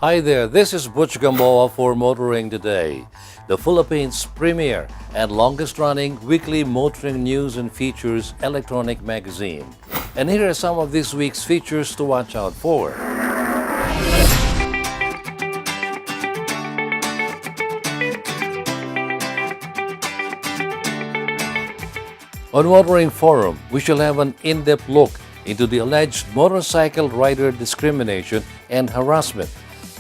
Hi there, this is Butch Gamboa for Motoring Today, the Philippines' premier and longest-running weekly motoring news and features electronic magazine. And here are some of this week's features to watch out for. On Motoring Forum, we shall have an in-depth look into the alleged motorcycle rider discrimination and harassment.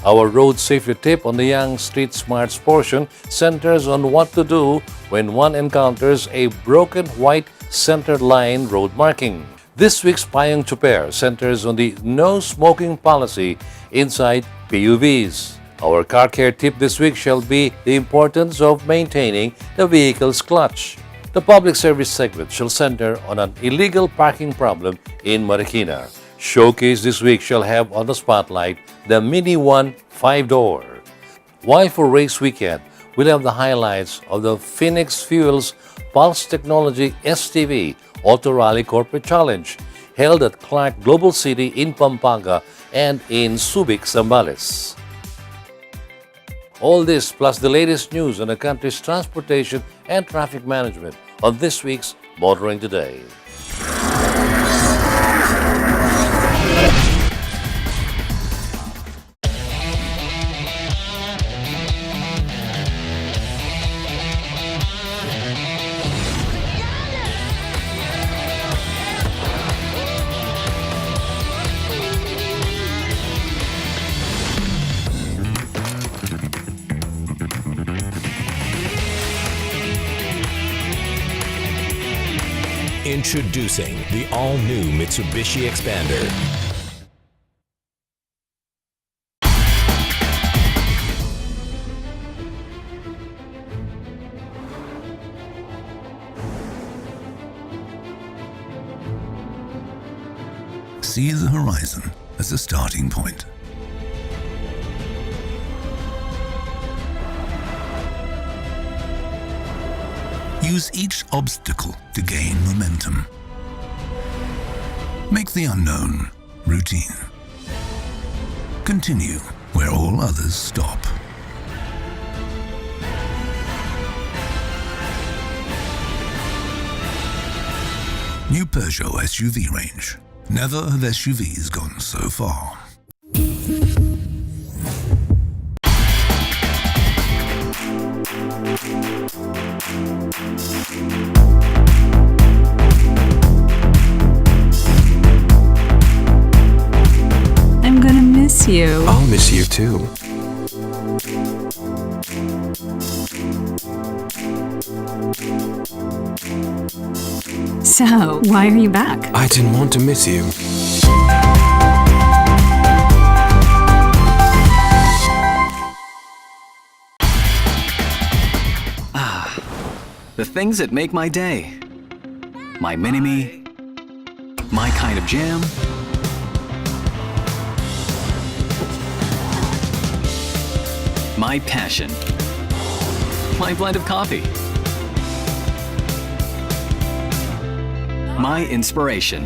Our road safety tip on the Young Street Smarts portion centers on what to do when one encounters a broken white center line road marking. This week's Payong Chuper centers on the no smoking policy inside PUVs. Our car care tip this week shall be the importance of maintaining the vehicle's clutch. The public service segment shall center on an illegal parking problem in Marikina. Showcase this week shall have on the spotlight the Mini One 5-door. While for race weekend, we'll have the highlights of the Phoenix Fuels Pulse Technology STV Auto Rally Corporate Challenge held at Clark Global City in Pampanga and in Subic, Zambales. All this plus the latest news on the country's transportation and traffic management on this week's Motoring Today. Introducing the all-new Mitsubishi Xpander. See the horizon as a starting point. Use each obstacle to gain momentum. Make the unknown routine. Continue where all others stop. New Peugeot SUV range. Never have SUVs gone so far. I'm gonna miss you. I'll miss you too. So, why are you back? I didn't want to miss you. The things that make my day. My Mini-Me. My kind of jam. My passion. My blend of coffee. My inspiration.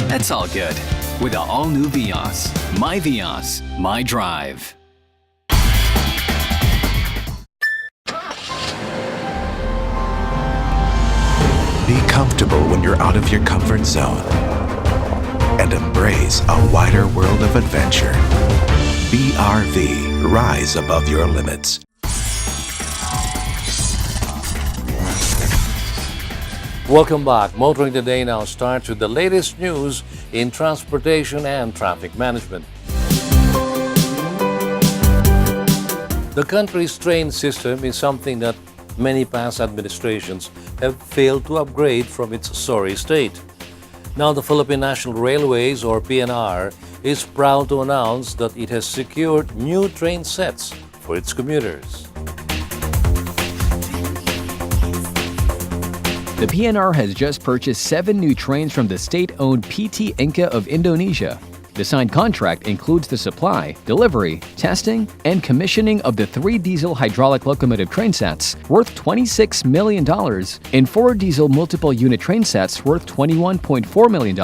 That's all good with the all-new Vios. My Vios, my drive. Be comfortable when you're out of your comfort zone and embrace a wider world of adventure. BRV, rise above your limits. Welcome back. Motoring Today now starts with the latest news in transportation and traffic management. The country's train system is something that many past administrations have failed to upgrade from its sorry state. Now, the Philippine National Railways, or PNR, is proud to announce that it has secured new train sets for its commuters. The PNR has just purchased 7 new trains from the state-owned PT Inka of Indonesia. The signed contract includes the supply, delivery, testing, and commissioning of the 3 diesel hydraulic locomotive train sets worth $26 million and 4 diesel multiple unit train sets worth $21.4 million.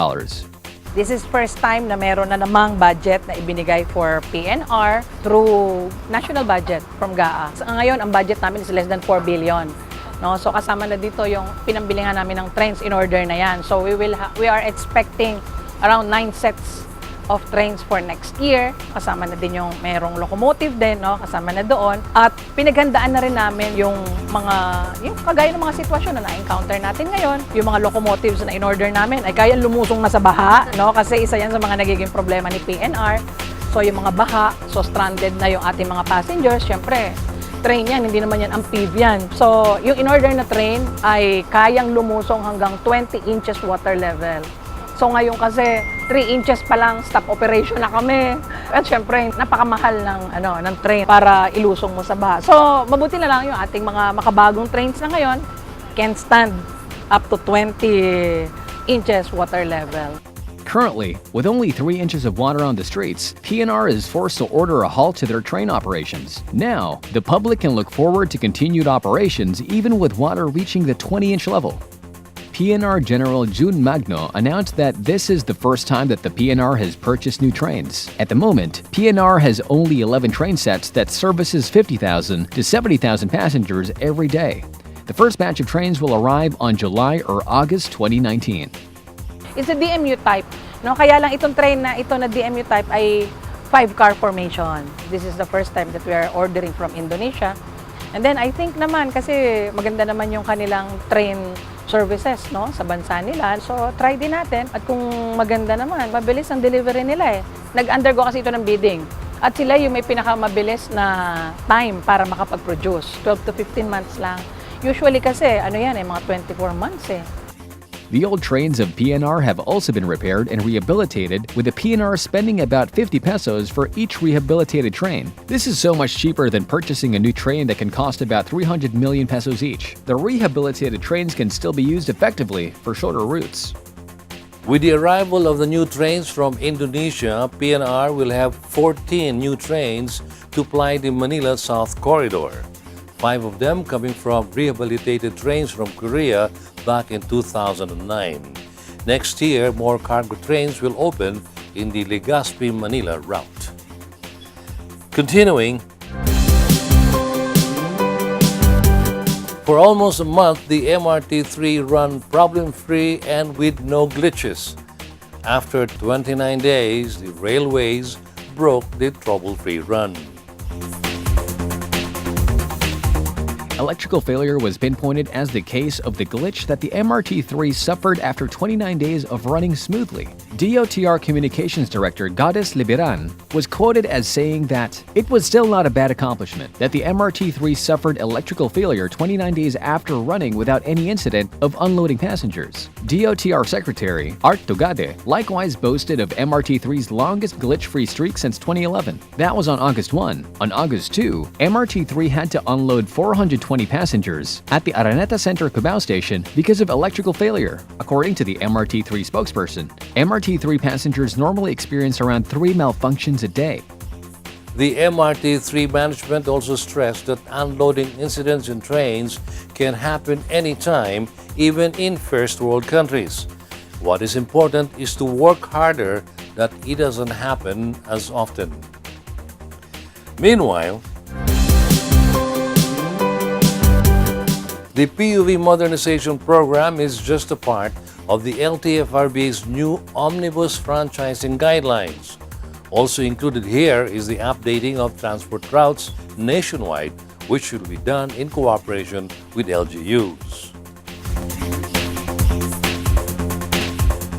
This is first time na meron na namang budget na ibinigay for PNR through national budget from GAA. So, ngayon, ang budget namin is less than 4 billion. No, so kasama na dito yung pinambilingan namin ng trains in order na yan. So we are expecting around 9 sets of trains for next year. Kasama na din yung merong locomotive din, no, kasama na doon. At pinaghandaan na rin namin yung kagaya ng mga sitwasyon na na-encounter natin ngayon. Yung mga locomotives na in order namin ay kaya lumusong na sa baha, no, kasi isa yan sa mga nagiging problema ni PNR. So yung mga baha, so stranded na yung ating mga passengers, syempre train yan, hindi naman yan amphibian. So, yung in-order na train ay kayang lumusong hanggang 20 inches water level. So, ngayon kasi 3 inches pa lang stop operation na kami. At syempre, napakamahal ng train para ilusong mo sa baha. So, mabuti na lang yung ating mga makabagong trains na ngayon can stand up to 20 inches water level. Currently, with only 3 inches of water on the streets, PNR is forced to order a halt to their train operations. Now, the public can look forward to continued operations even with water reaching the 20-inch level. PNR General June Magno announced that this is the first time that the PNR has purchased new trains. At the moment, PNR has only 11 train sets that services 50,000 to 70,000 passengers every day. The first batch of trains will arrive on July or August 2019. It's a DMU type, no? Kaya lang itong train na ito na DMU type ay 5-car formation. This is the first time that we are ordering from Indonesia. And then I think naman kasi maganda naman yung kanilang train services, no, sa bansa nila. So try din natin at kung maganda naman, mabilis ang delivery nila eh. Nag-undergo kasi ito ng bidding. At sila yung may pinakamabilis na time para makapag-produce. 12 to 15 months lang. Usually kasi mga 24 months eh. The old trains of PNR have also been repaired and rehabilitated, with the PNR spending about 50 pesos for each rehabilitated train. This is so much cheaper than purchasing a new train that can cost about 300 million pesos each. The rehabilitated trains can still be used effectively for shorter routes. With the arrival of the new trains from Indonesia, PNR will have 14 new trains to ply the Manila South Corridor. 5 of them coming from rehabilitated trains from Korea back in 2009. Next year, more cargo trains will open in the Legazpi-Manila route. Continuing, for almost a month, the MRT-3 ran problem-free and with no glitches. After 29 days, the railways broke the trouble-free run. Electrical failure was pinpointed as the case of the glitch that the MRT-3 suffered after 29 days of running smoothly. DOTR Communications Director Goddess Liberan was quoted as saying that it was still not a bad accomplishment, that the MRT-3 suffered electrical failure 29 days after running without any incident of unloading passengers. DOTR Secretary Art Tugade likewise boasted of MRT-3's longest glitch-free streak since 2011. That was on August 1. On August 2, MRT-3 had to unload 420 passengers at the Araneta Center Cubao station because of electrical failure. According to the MRT-3 spokesperson, MRT-3 passengers normally experience around 3 malfunctions a day. The MRT-3 management also stressed that unloading incidents in trains can happen anytime, even in first world countries. What is important is to work harder that it doesn't happen as often. Meanwhile, the PUV modernization program is just a part of the LTFRB's new Omnibus Franchising Guidelines. Also included here is the updating of transport routes nationwide, which should be done in cooperation with LGUs.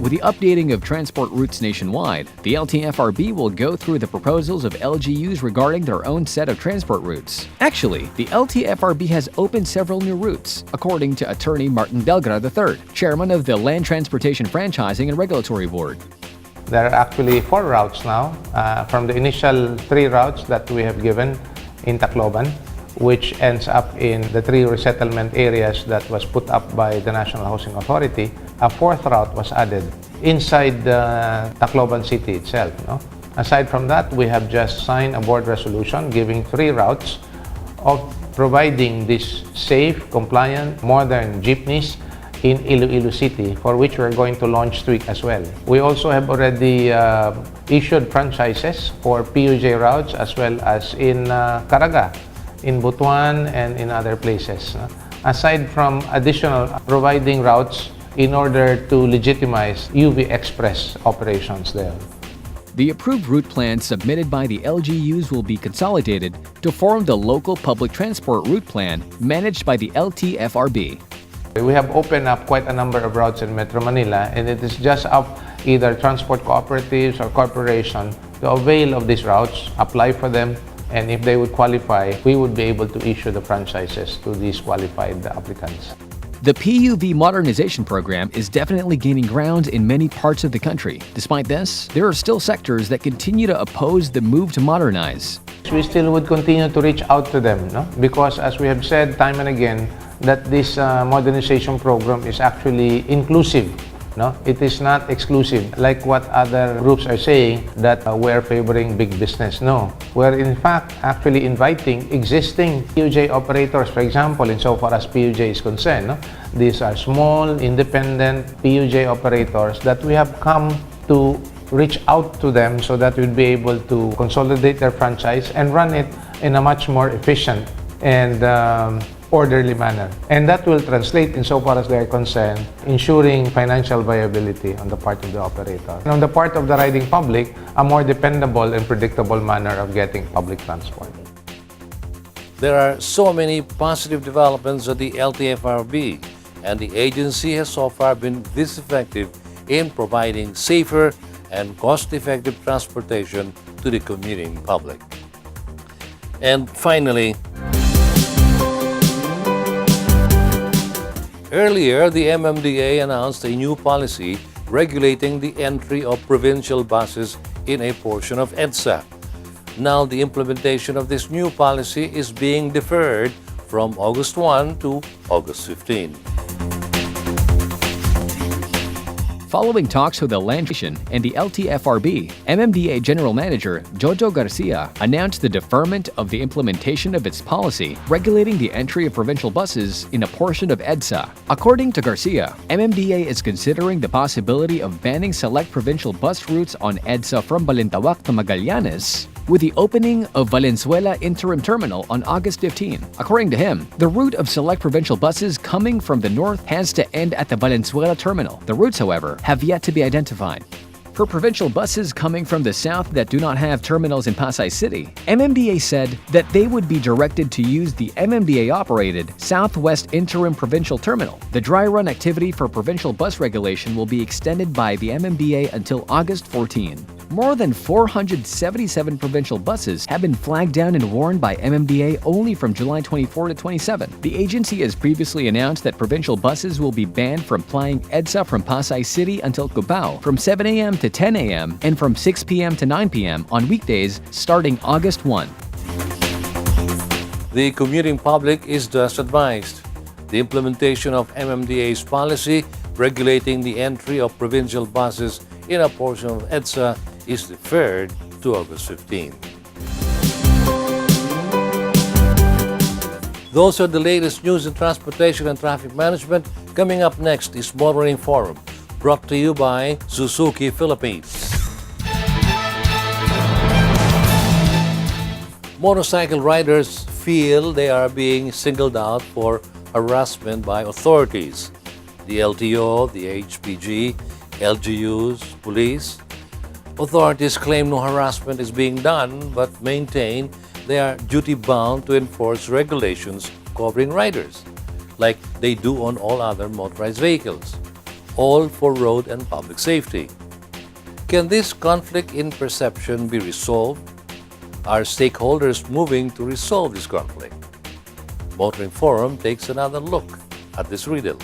With the updating of transport routes nationwide, the LTFRB will go through the proposals of LGUs regarding their own set of transport routes. Actually, the LTFRB has opened several new routes, according to attorney Martin Delgra III, chairman of the Land Transportation Franchising and Regulatory Board. There are actually 4 routes now, from the initial 3 routes that we have given in Tacloban, which ends up in the 3 resettlement areas that was put up by the National Housing Authority. A 4th route was added inside Tacloban city itself. No? Aside from that, we have just signed a board resolution giving 3 routes of providing these safe, compliant, modern jeepneys in Iloilo City, for which we're going to launch this week as well. We also have already issued franchises for PUJ routes as well as in Caraga, in Butuan, and in other places. Aside from additional providing routes in order to legitimize UV Express operations there. The approved route plans submitted by the LGUs will be consolidated to form the local public transport route plan managed by the LTFRB. We have opened up quite a number of routes in Metro Manila, and it is just up either transport cooperatives or corporation to avail of these routes, apply for them, and if they would qualify, we would be able to issue the franchises to these qualified applicants. The PUV modernization program is definitely gaining ground in many parts of the country. Despite this, there are still sectors that continue to oppose the move to modernize. We still would continue to reach out to them, no? Because as we have said time and again, that this modernization program is actually inclusive. No? It is not exclusive, like what other groups are saying that we're favoring big business. No, we're in fact actually inviting existing PUJ operators, for example, insofar as PUJ is concerned. No? These are small, independent PUJ operators that we have come to reach out to them so that we'll be able to consolidate their franchise and run it in a much more efficient and orderly manner. And that will translate, insofar as they are concerned, ensuring financial viability on the part of the operator. And on the part of the riding public, a more dependable and predictable manner of getting public transport. There are so many positive developments at the LTFRB, and the agency has so far been this effective in providing safer and cost-effective transportation to the commuting public. And finally, earlier, the MMDA announced a new policy regulating the entry of provincial buses in a portion of EDSA. Now, the implementation of this new policy is being deferred from August 1 to August 15. Following talks with the Land Commission and the LTFRB, MMDA General Manager Jojo Garcia announced the deferment of the implementation of its policy regulating the entry of provincial buses in a portion of EDSA. According to Garcia, MMDA is considering the possibility of banning select provincial bus routes on EDSA from Balintawak to Magallanes, with the opening of Valenzuela Interim Terminal on August 15. According to him, the route of select provincial buses coming from the north has to end at the Valenzuela Terminal. The routes, however, have yet to be identified. For provincial buses coming from the south that do not have terminals in Pasay City, MMDA said that they would be directed to use the MMDA-operated Southwest Interim Provincial Terminal. The dry run activity for provincial bus regulation will be extended by the MMDA until August 14. More than 477 provincial buses have been flagged down and warned by MMDA only from July 24 to 27. The agency has previously announced that provincial buses will be banned from plying EDSA from Pasay City until Cubao from 7 a.m. to 10 a.m. and from 6 p.m. to 9 p.m. on weekdays starting August 1. The commuting public is thus advised. The implementation of MMDA's policy regulating the entry of provincial buses in a portion of EDSA is deferred to August 15. Those are the latest news in transportation and traffic management. Coming up next is Motoring Forum, brought to you by Suzuki Philippines. Motorcycle riders feel they are being singled out for harassment by authorities. The LTO, the HPG, LGUs, police. Authorities claim no harassment is being done, but maintain they are duty-bound to enforce regulations covering riders, like they do on all other motorized vehicles. all for road and public safety. Can this conflict in perception be resolved? Are stakeholders moving to resolve this conflict? Motoring Forum takes another look at this riddle.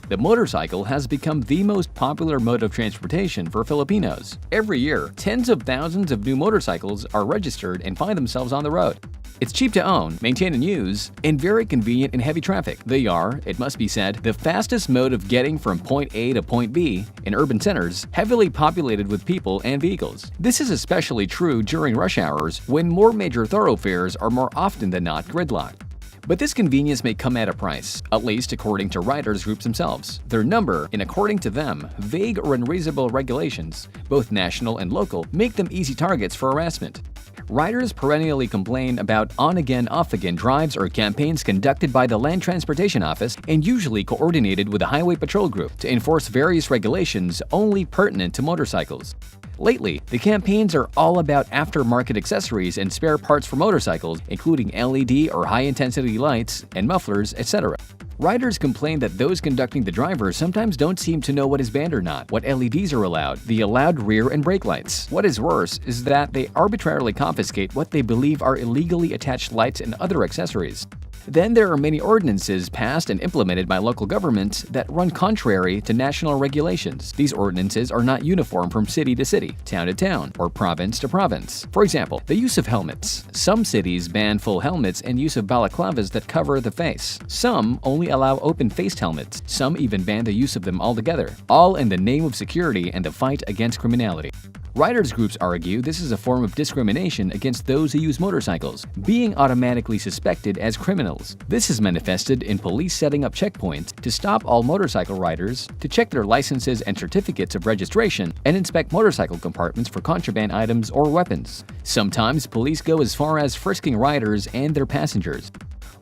The motorcycle has become the most popular mode of transportation for Filipinos. Every year, tens of thousands of new motorcycles are registered and find themselves on the road. It's cheap to own, maintain and use, and very convenient in heavy traffic. They are, it must be said, the fastest mode of getting from point A to point B in urban centers heavily populated with people and vehicles. This is especially true during rush hours when more major thoroughfares are more often than not gridlocked. But this convenience may come at a price, at least according to riders groups themselves. Their number, and according to them, vague or unreasonable regulations, both national and local, make them easy targets for harassment. Riders perennially complain about on-again, off-again drives or campaigns conducted by the Land Transportation Office and usually coordinated with the Highway Patrol Group to enforce various regulations only pertinent to motorcycles. Lately, the campaigns are all about aftermarket accessories and spare parts for motorcycles, including LED or high-intensity lights and mufflers, etc. Riders complain that those conducting the drivers sometimes don't seem to know what is banned or not, what LEDs are allowed, the allowed rear and brake lights. What is worse is that they arbitrarily confiscate what they believe are illegally attached lights and other accessories. Then there are many ordinances passed and implemented by local governments that run contrary to national regulations. These ordinances are not uniform from city to city, town to town, or province to province. For example, the use of helmets. Some cities ban full helmets and use of balaclavas that cover the face. Some only allow open-faced helmets. Some even ban the use of them altogether, all in the name of security and the fight against criminality. Riders groups argue this is a form of discrimination against those who use motorcycles, being automatically suspected as criminals. This is manifested in police setting up checkpoints to stop all motorcycle riders, to check their licenses and certificates of registration, and inspect motorcycle compartments for contraband items or weapons. Sometimes police go as far as frisking riders and their passengers.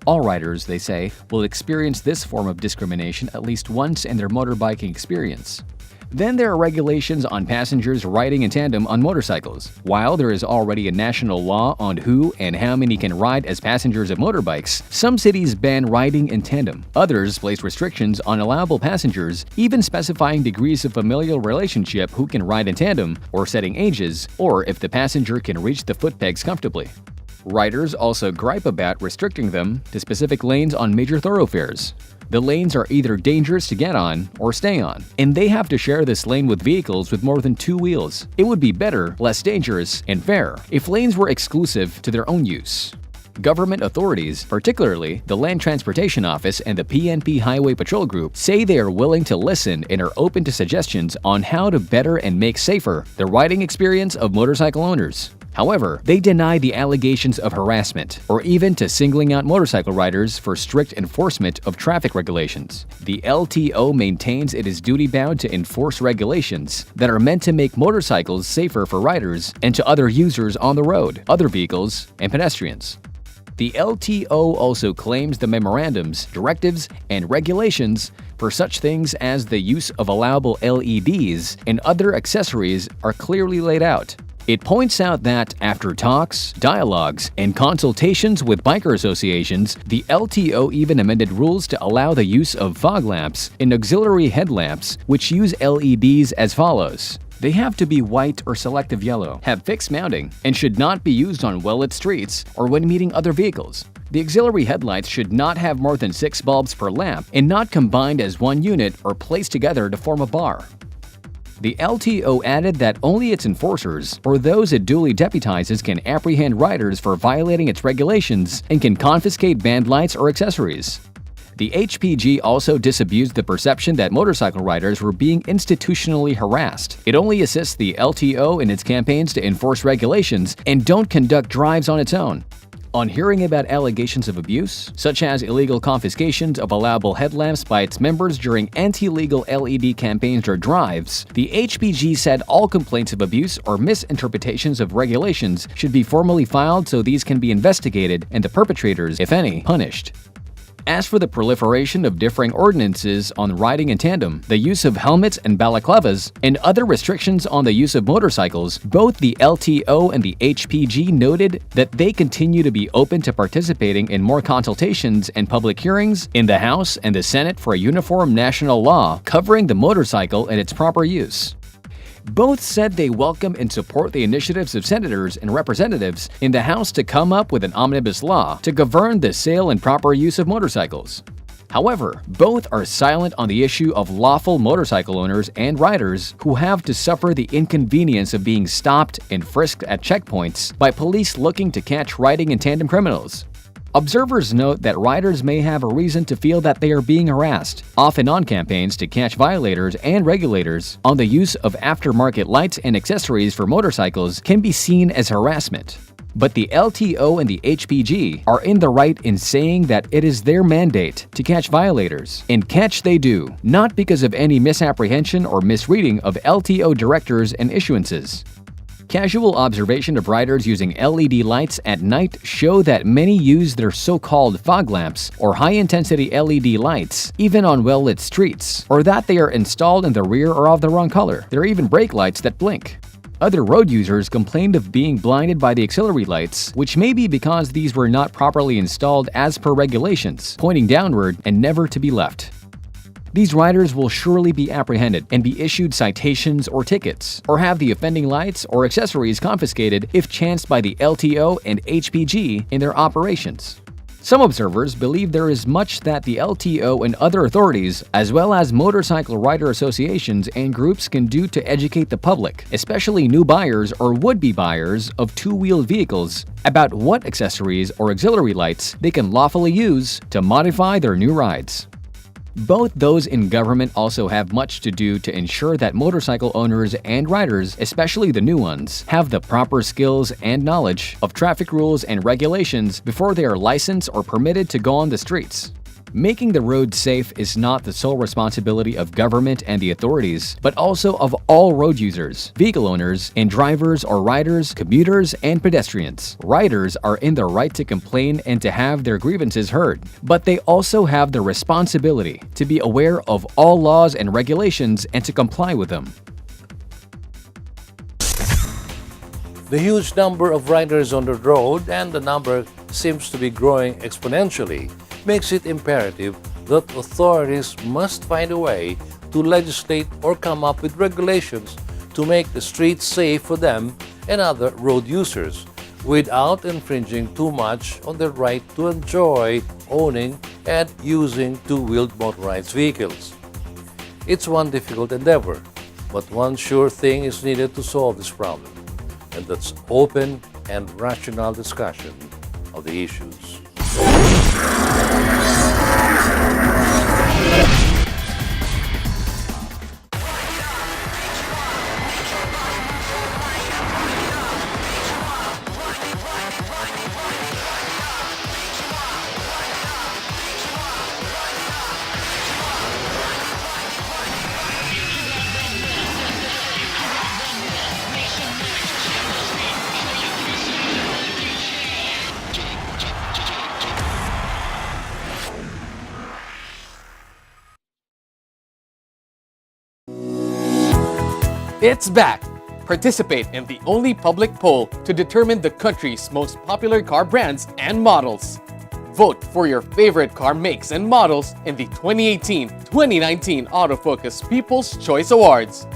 All riders, they say, will experience this form of discrimination at least once in their motorbiking experience. Then there are regulations on passengers riding in tandem on motorcycles. While there is already a national law on who and how many can ride as passengers of motorbikes, some cities ban riding in tandem. Others place restrictions on allowable passengers, even specifying degrees of familial relationship who can ride in tandem, or setting ages, or if the passenger can reach the foot pegs comfortably. Riders also gripe about restricting them to specific lanes on major thoroughfares. The lanes are either dangerous to get on or stay on, and they have to share this lane with vehicles with more than 2 wheels. It would be better, less dangerous, and fair if lanes were exclusive to their own use. Government authorities, particularly the Land Transportation Office and the PNP Highway Patrol Group, say they are willing to listen and are open to suggestions on how to better and make safer the riding experience of motorcycle owners. However, they deny the allegations of harassment or even to singling out motorcycle riders for strict enforcement of traffic regulations. The LTO maintains it is duty-bound to enforce regulations that are meant to make motorcycles safer for riders and to other users on the road, other vehicles, and pedestrians. The LTO also claims the memorandums, directives, and regulations for such things as the use of allowable LEDs and other accessories are clearly laid out. It points out that after talks, dialogues, and consultations with biker associations, the LTO even amended rules to allow the use of fog lamps and auxiliary headlamps, which use LEDs as follows. They have to be white or selective yellow, have fixed mounting, and should not be used on well-lit streets or when meeting other vehicles. The auxiliary headlights should not have more than 6 bulbs per lamp and not combined as one unit or placed together to form a bar. The LTO added that only its enforcers, or those it duly deputizes, can apprehend riders for violating its regulations and can confiscate banned lights or accessories. The HPG also disabused the perception that motorcycle riders were being institutionally harassed. It only assists the LTO in its campaigns to enforce regulations and don't conduct drives on its own. On hearing about allegations of abuse, such as illegal confiscations of allowable headlamps by its members during anti-legal LED campaigns or drives, the HPG said all complaints of abuse or misinterpretations of regulations should be formally filed so these can be investigated and the perpetrators, if any, punished. As for the proliferation of differing ordinances on riding in tandem, the use of helmets and balaclavas, and other restrictions on the use of motorcycles, both the LTO and the HPG noted that they continue to be open to participating in more consultations and public hearings in the House and the Senate for a uniform national law covering the motorcycle and its proper use. Both said they welcome and support the initiatives of senators and representatives in the House to come up with an omnibus law to govern the sale and proper use of motorcycles. However, both are silent on the issue of lawful motorcycle owners and riders who have to suffer the inconvenience of being stopped and frisked at checkpoints by police looking to catch riding in tandem criminals. Observers note that riders may have a reason to feel that they are being harassed, often on campaigns to catch violators and regulators on the use of aftermarket lights and accessories for motorcycles can be seen as harassment. But the LTO and the HPG are in the right in saying that it is their mandate to catch violators, and catch they do, not because of any misapprehension or misreading of LTO directives and issuances. Casual observation of riders using LED lights at night show that many use their so-called fog lamps or high-intensity LED lights even on well-lit streets, or that they are installed in the rear or of the wrong color. There are even brake lights that blink. Other road users complained of being blinded by the auxiliary lights, which may be because these were not properly installed as per regulations, pointing downward and never to be left. These riders will surely be apprehended and be issued citations or tickets, or have the offending lights or accessories confiscated if chanced by the LTO and HPG in their operations. Some observers believe there is much that the LTO and other authorities, as well as motorcycle rider associations and groups, can do to educate the public, especially new buyers or would-be buyers of two-wheeled vehicles, about what accessories or auxiliary lights they can lawfully use to modify their new rides. Both those in government also have much to do to ensure that motorcycle owners and riders, especially the new ones, have the proper skills and knowledge of traffic rules and regulations before they are licensed or permitted to go on the streets. Making the road safe is not the sole responsibility of government and the authorities, but also of all road users, vehicle owners, and drivers or riders, commuters, and pedestrians. Riders are in the right to complain and to have their grievances heard, but they also have the responsibility to be aware of all laws and regulations and to comply with them. The huge number of riders on the road, and the number seems to be growing exponentially, makes it imperative that authorities must find a way to legislate or come up with regulations to make the streets safe for them and other road users without infringing too much on their right to enjoy owning and using two-wheeled motorized vehicles. It's one difficult endeavor, but one sure thing is needed to solve this problem, and that's open and rational discussion of the issues. It's back! Participate in the only public poll to determine the country's most popular car brands and models. Vote for your favorite car makes and models in the 2018-2019 Autofocus People's Choice Awards.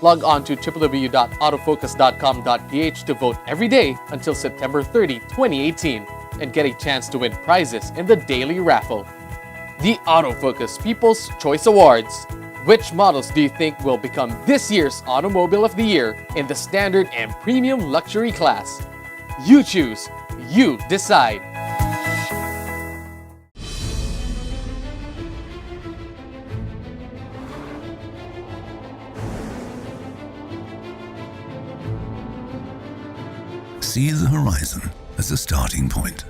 Log on to www.autofocus.com.ph to vote every day until September 30, 2018 and get a chance to win prizes in the daily raffle. The Autofocus People's Choice Awards. Which models do you think will become this year's Automobile of the Year in the standard and premium luxury class? You choose, you decide. See the horizon as a starting point.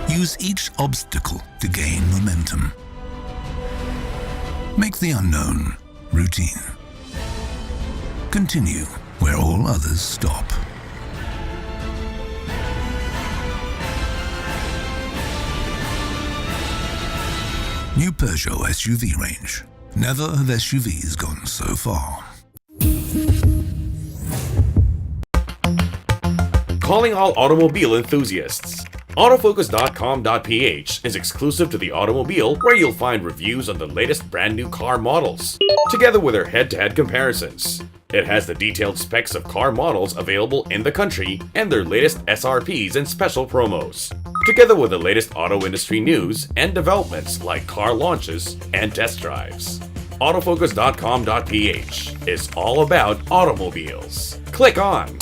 Use each obstacle to gain momentum. Make the unknown routine. Continue where all others stop. New Peugeot SUV range. Never have SUVs gone so far. Calling all automobile enthusiasts. Autofocus.com.ph is exclusive to the automobile, where you'll find reviews on the latest brand new car models, together with their head-to-head comparisons. It has the detailed specs of car models available in the country and their latest SRPs and special promos, together with the latest auto industry news and developments like car launches and test drives. Autofocus.com.ph is all about automobiles. Click on.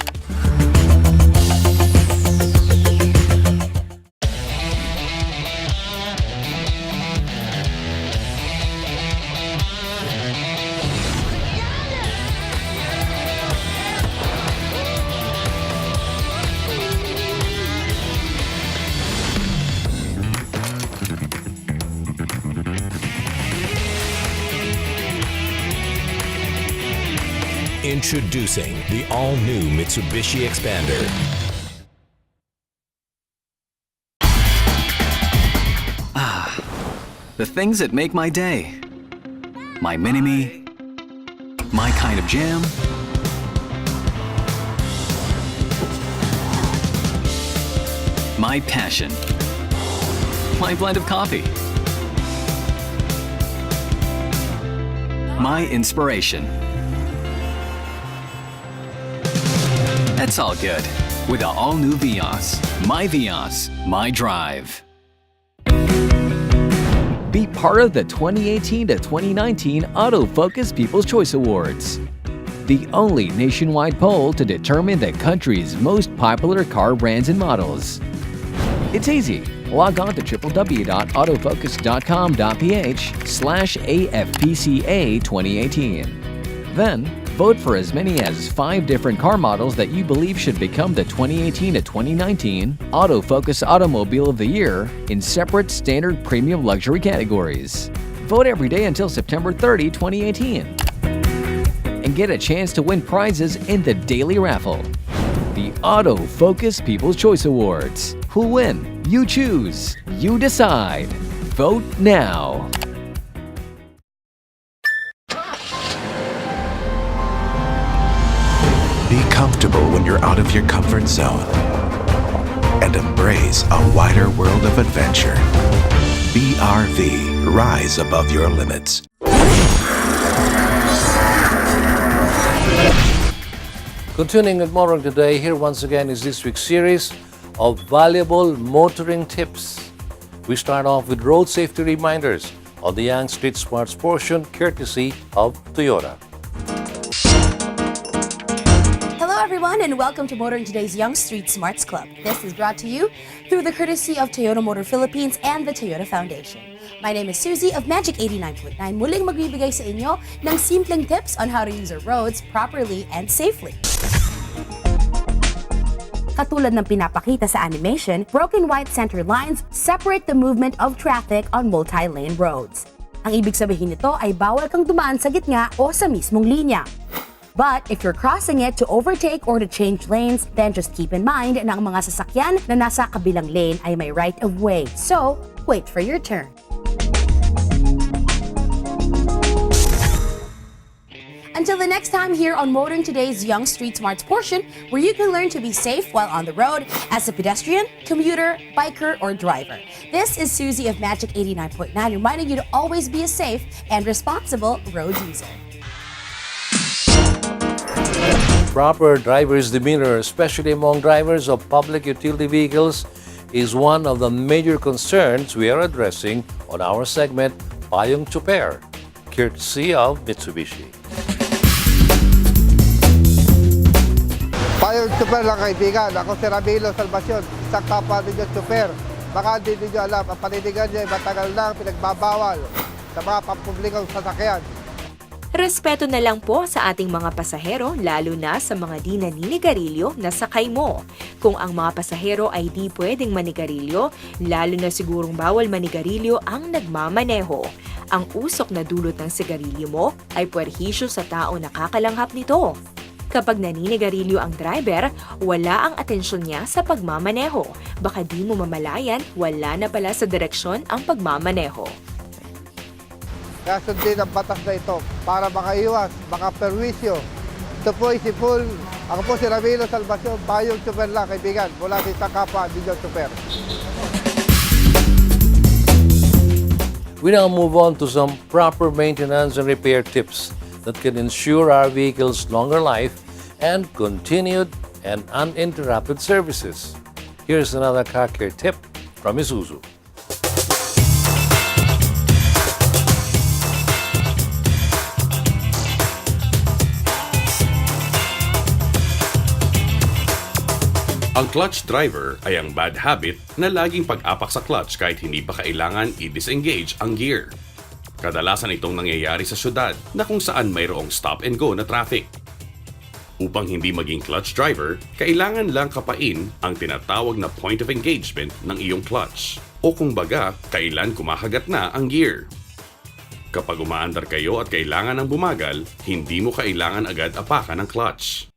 Introducing the all-new Mitsubishi Expander. The things that make my day. My mini-me. My kind of jam. My passion. My blend of coffee. My inspiration. That's all good with the all-new Vios. My Vios, my drive. Be part of the 2018 to 2019 Autofocus People's Choice Awards, the only nationwide poll to determine the country's most popular car brands and models. It's easy. Log on to www.autofocus.com.ph/AFPCA 2018. Then, vote for as many as 5 different car models that you believe should become the 2018 to 2019 Autofocus Automobile of the Year in separate standard premium luxury categories. Vote every day until September 30, 2018. And get a chance to win prizes in the daily raffle. The Autofocus People's Choice Awards. Who'll win? You choose. You decide. Vote now. Be comfortable when you're out of your comfort zone and embrace a wider world of adventure. BRV, rise above your limits. Continuing with Motoring Today, here once again is this week's series of valuable motoring tips. We start off with road safety reminders on the Young Street Smarts portion, courtesy of Toyota. Hello everyone and welcome to Motoring Today's Young Street Smarts Club. This is brought to you through the courtesy of Toyota Motor Philippines and the Toyota Foundation. My name is Susie of Magic 89.9, muling magbibigay sa inyo ng simpleng tips on how to use our roads properly and safely. Katulad ng pinapakita sa animation, broken white center lines separate the movement of traffic on multi-lane roads. Ang ibig sabihin nito ay bawal kang dumaan sa gitna o sa mismong linya. But if you're crossing it to overtake or to change lanes, then just keep in mind na ang mga sasakyan na nasa kabilang lane ay may right of way. So, wait for your turn. Until the next time here on Motoring Today's Young Street Smarts portion, where you can learn to be safe while on the road as a pedestrian, commuter, biker, or driver. This is Susie of Magic 89.9 reminding you to always be a safe and responsible road user. Proper driver's demeanor, especially among drivers of public utility vehicles, is one of the major concerns we are addressing on our segment, Payong Chuper, courtesy of Mitsubishi. Payong Chuper lang kaibigan, ako si Ramilo Salvacion, isang kapwa ninyo Chuper. Baka hindi ninyo alam, ang panindigan niya ay matagal lang pinagbabawal sa mga pampublikong sasakyan. Respeto na lang po sa ating mga pasahero, lalo na sa mga di naninigarilyo na sakay mo. Kung ang mga pasahero ay di pwedeng manigarilyo, lalo na sigurong bawal manigarilyo ang nagmamaneho. Ang usok na dulot ng sigarilyo mo ay puwerhisyo sa tao nakakalanghap nito. Kapag naninigarilyo ang driver, wala ang atensyon niya sa pagmamaneho. Baka di mo mamalayan, wala na pala sa direksyon ang pagmamaneho. Kaya sundin ang batas na ito para makaiwas, makaperwisyo. Ito po si Full. Ako po si Ramilo Salvacion, Bayong Super lang, kaibigan, mula sa isang kapwa, Dijon Super. We now move on to some proper maintenance and repair tips that can ensure our vehicle's longer life and continued and uninterrupted services. Here's another car care tip from Isuzu. Ang clutch driver ay ang bad habit na laging pag-apak sa clutch kahit hindi pa kailangan i-disengage ang gear. Kadalasan itong nangyayari sa syudad na kung saan mayroong stop and go na traffic. Upang hindi maging clutch driver, kailangan lang kapain ang tinatawag na point of engagement ng iyong clutch o kung baga, kailan kumahagat na ang gear. Kapag umaandar kayo at kailangan ng bumagal, hindi mo kailangan agad apakan ang clutch.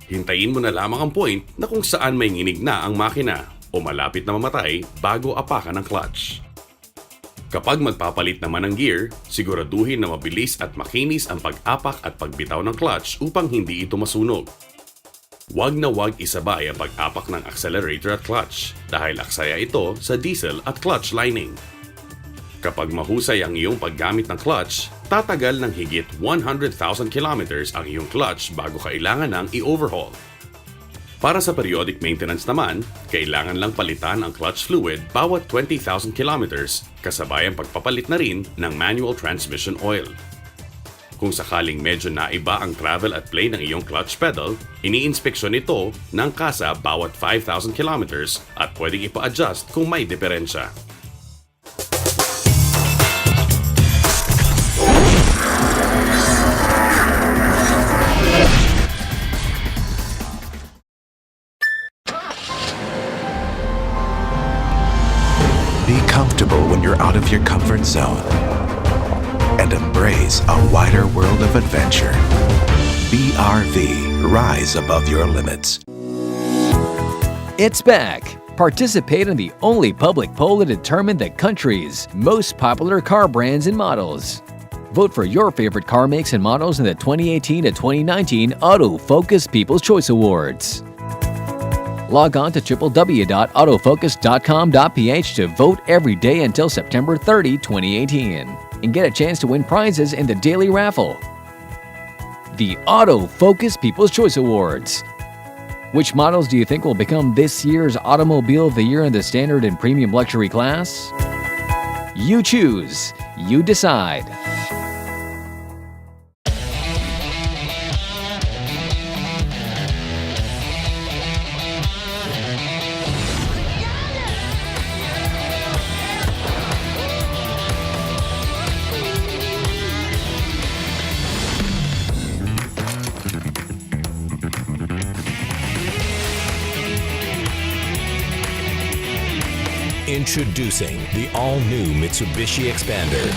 Hintayin mo na lamang ang point na kung saan may nginig na ang makina o malapit na mamatay bago apakan ang clutch. Kapag magpapalit naman ng gear, siguraduhin na mabilis at makinis ang pag-apak at pagbitaw ng clutch upang hindi ito masunog. Huwag na huwag isabay ang pag-apak ng accelerator at clutch dahil aksaya ito sa diesel at clutch lining. Kapag mahusay ang iyong paggamit ng clutch, tatagal ng higit 100,000 kilometers ang iyong clutch bago kailangan ng i-overhaul. Para sa periodic maintenance naman, kailangan lang palitan ang clutch fluid bawat 20,000 kilometers kasabay ang pagpapalit na rin ng manual transmission oil. Kung sakaling medyo naiba ang travel at play ng iyong clutch pedal, ini-inspeksyon ito ng kasa bawat 5,000 kilometers at pwedeng ipa-adjust kung may diferensya. Be comfortable when you're out of your comfort zone and embrace a wider world of adventure. BRV, rise above your limits. It's back! Participate in the only public poll to determine the country's most popular car brands and models. Vote for your favorite car makes and models in the 2018 to 2019 Autofocus People's Choice Awards. Log on to www.autofocus.com.ph to vote every day until September 30, 2018, and get a chance to win prizes in the daily raffle. The Autofocus People's Choice Awards. Which models do you think will become this year's Automobile of the Year in the Standard and Premium Luxury class? You choose. You decide. Introducing the all-new Mitsubishi Expander.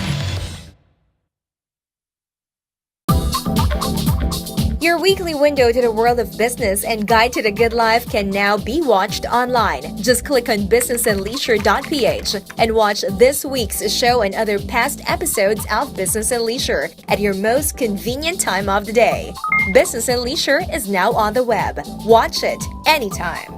Your weekly window to the world of business and guide to the good life can now be watched online. Just click on businessandleisure.ph and watch this week's show and other past episodes of Business and Leisure at your most convenient time of the day. Business and Leisure is now on the web. Watch it anytime.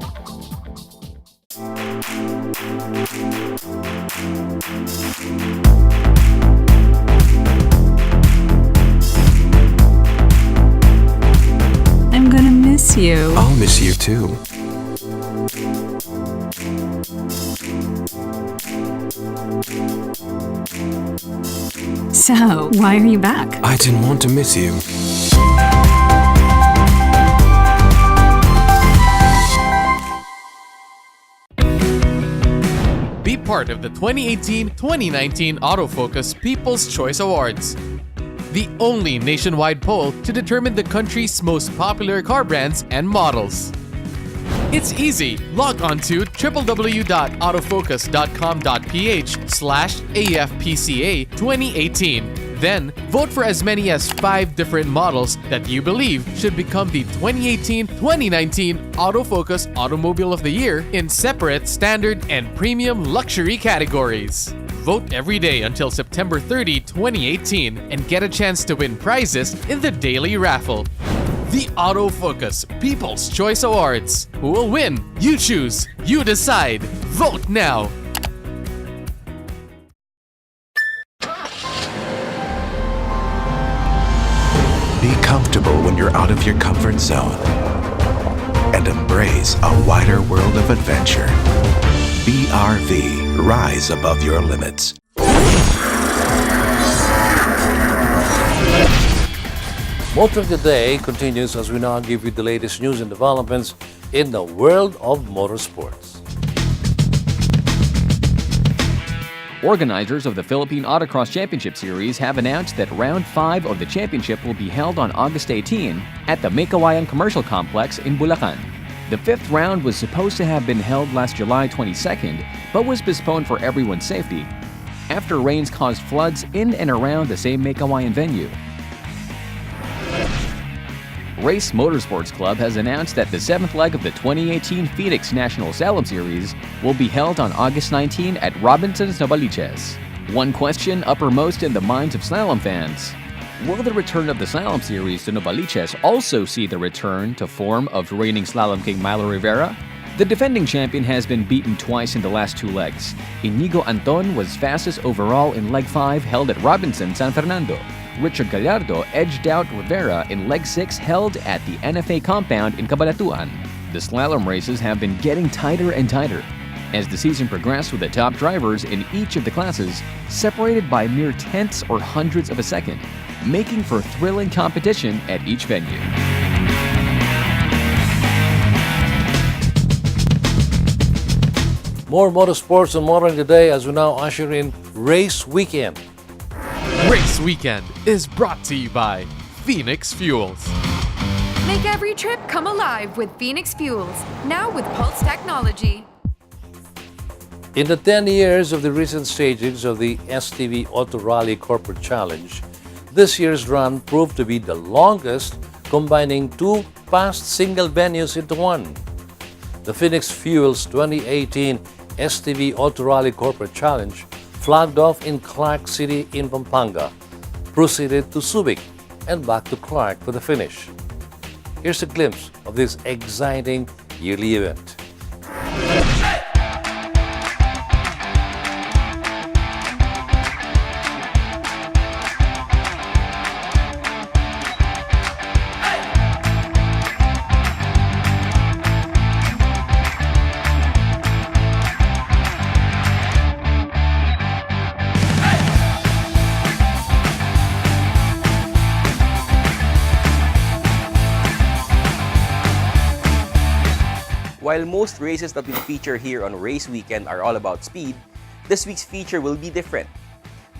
I'm gonna miss you. I'll miss you too. So, why are you back? I didn't want to miss you. Be part of the 2018-2019 Autofocus People's Choice Awards, the only nationwide poll to determine the country's most popular car brands and models. It's easy. Log on to www.autofocus.com.ph/AFPCA 2018. Then, vote for as many as 5 different models that you believe should become the 2018-2019 Autofocus Automobile of the Year in separate standard and premium luxury categories. Vote every day until September 30, 2018 and get a chance to win prizes in the daily raffle. The Autofocus People's Choice Awards. Who will win? You choose. You decide. Vote now. Be comfortable when you're out of your comfort zone and embrace a wider world of adventure. BRV, rise above your limits. Motoring Today continues as we now give you the latest news and developments in the world of motorsports. Organizers of the Philippine Autocross Championship Series have announced that Round 5 of the championship will be held on August 18 at the May Kawayan Commercial Complex in Bulacan. The 5th round was supposed to have been held last July 22nd, but was postponed for everyone's safety after rains caused floods in and around the same May Kawayan venue. Race Motorsports Club has announced that the 7th leg of the 2018 Phoenix National Slalom Series will be held on August 19 at Robinson's Novaliches. One question uppermost in the minds of slalom fans: will the return of the Slalom Series to Novaliches also see the return to form of reigning slalom king Milo Rivera? The defending champion has been beaten twice in the last 2 legs. Inigo Anton was fastest overall in Leg 5 held at Robinson, San Fernando. Richard Gallardo edged out Rivera in Leg 6 held at the NFA compound in Cabanatuan. The slalom races have been getting tighter and tighter as the season progressed, with the top drivers in each of the classes separated by mere tenths or hundredths of a second, making for thrilling competition at each venue. More motorsports and motoring today as we now usher in Race Weekend. Race Weekend is brought to you by Phoenix Fuels. Make every trip come alive with Phoenix Fuels, now with Pulse technology. In the 10 years of the recent stagings of the STV Auto Rally Corporate Challenge, this year's run proved to be the longest, combining 2 past single venues into one. The Phoenix Fuels 2018 STV Auto Rally Corporate Challenge flagged off in Clark City in Pampanga, proceeded to Subic, and back to Clark for the finish. Here's a glimpse of this exciting yearly event. While most races that we feature here on Race Weekend are all about speed, this week's feature will be different.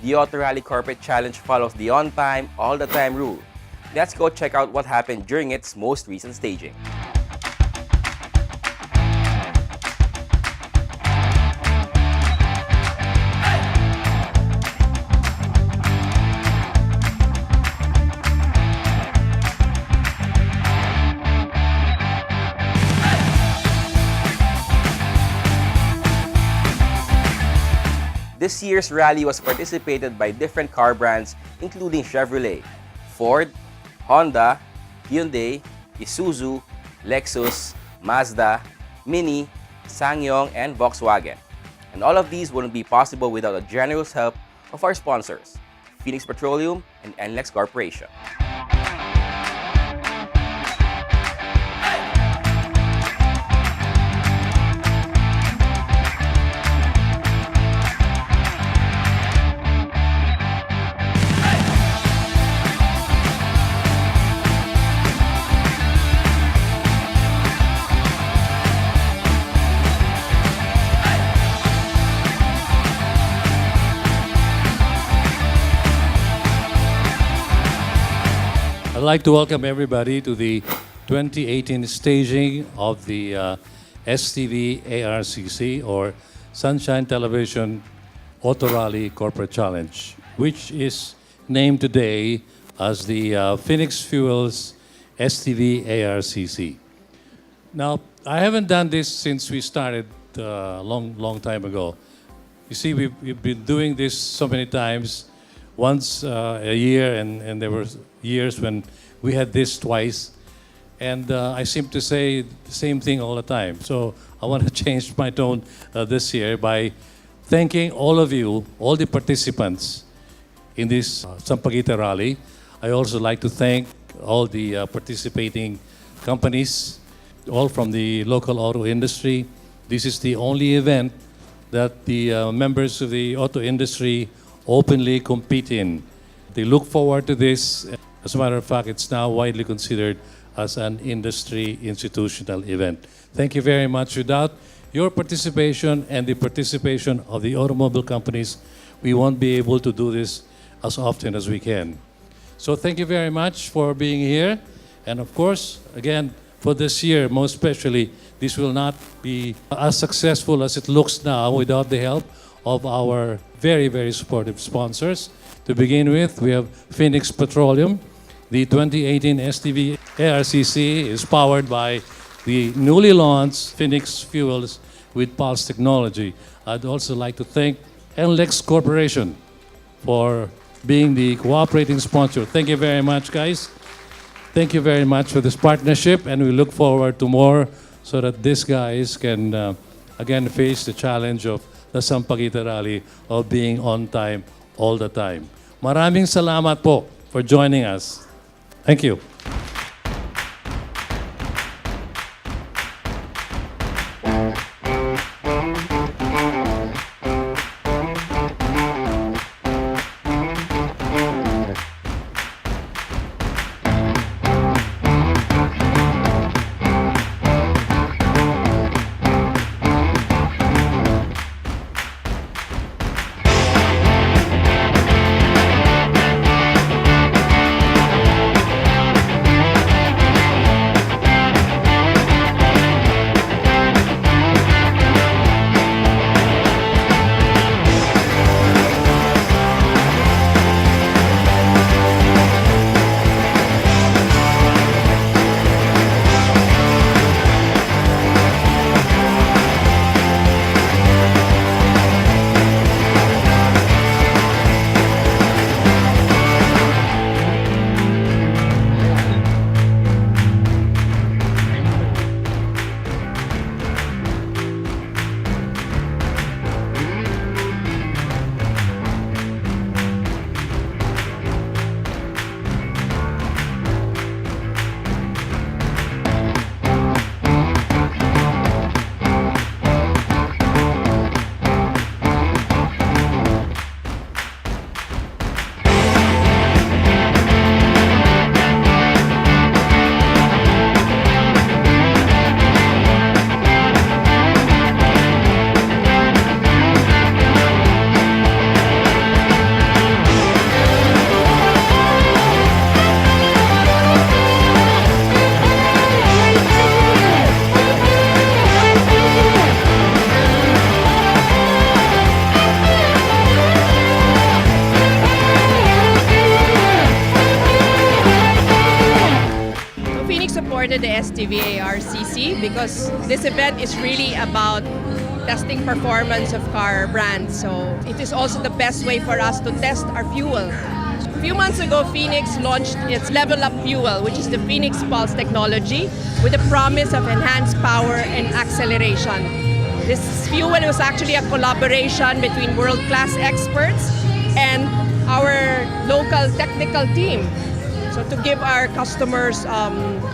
The Auto Rally Corporate Challenge follows the on-time, all-the-time rule. Let's go check out what happened during its most recent staging. This year's rally was participated by different car brands including Chevrolet, Ford, Honda, Hyundai, Isuzu, Lexus, Mazda, Mini, SsangYong, and Volkswagen. And all of these wouldn't be possible without the generous help of our sponsors, Phoenix Petroleum and NLEX Corporation. I'd like to welcome everybody to the 2018 staging of the STV ARCC, or Sunshine Television Auto Rally Corporate Challenge, which is named today as the Phoenix Fuels STV ARCC. Now, I haven't done this since we started a long time ago. You see, we've been doing this so many times, once a year, and there were years when we had this twice. And I seem to say the same thing all the time. So I want to change my tone this year by thanking all of you, all the participants in this Sampaguita rally. I also like to thank all the participating companies, all from the local auto industry. This is the only event that the members of the auto industry openly compete in. They look forward to this. As a matter of fact, it's now widely considered as an industry institutional event. Thank you very much. Without your participation and the participation of the automobile companies, we won't be able to do this as often as we can. So thank you very much for being here. And of course, again, for this year, most especially, this will not be as successful as it looks now without the help of our very, very supportive sponsors. To begin with, we have Phoenix Petroleum. The 2018 STV ARCC is powered by the newly launched Phoenix Fuels with Pulse Technology. I'd also like to thank NLEX Corporation for being the cooperating sponsor. Thank you very much, guys. Thank you very much for this partnership, and we look forward to more so that these guys can again face the challenge of the Sampaguita Rally of being on time all the time. Maraming salamat po for joining us. Thank you. supported the STV ARCC because this event is really about testing performance of car brands. So it is also the best way for us to test our fuel. A few months ago, Phoenix launched its Level Up Fuel, which is the Phoenix Pulse technology, with the promise of enhanced power and acceleration. This fuel was actually a collaboration between world-class experts and our local technical team, so to give our customers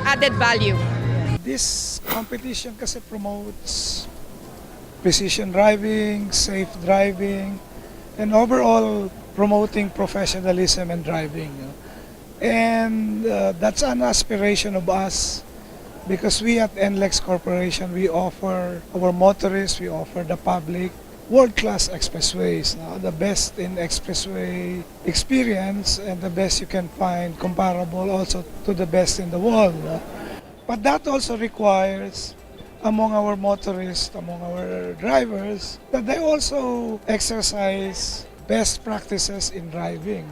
added value. This competition kasi promotes precision driving, safe driving, and overall promoting professionalism in driving. And that's an aspiration of us, because we at NLEX Corporation, we offer our motorists, we offer the public world-class expressways, the best in expressway experience and the best you can find, comparable also to the best in the world. But that also requires among our motorists, among our drivers, that they also exercise best practices in driving.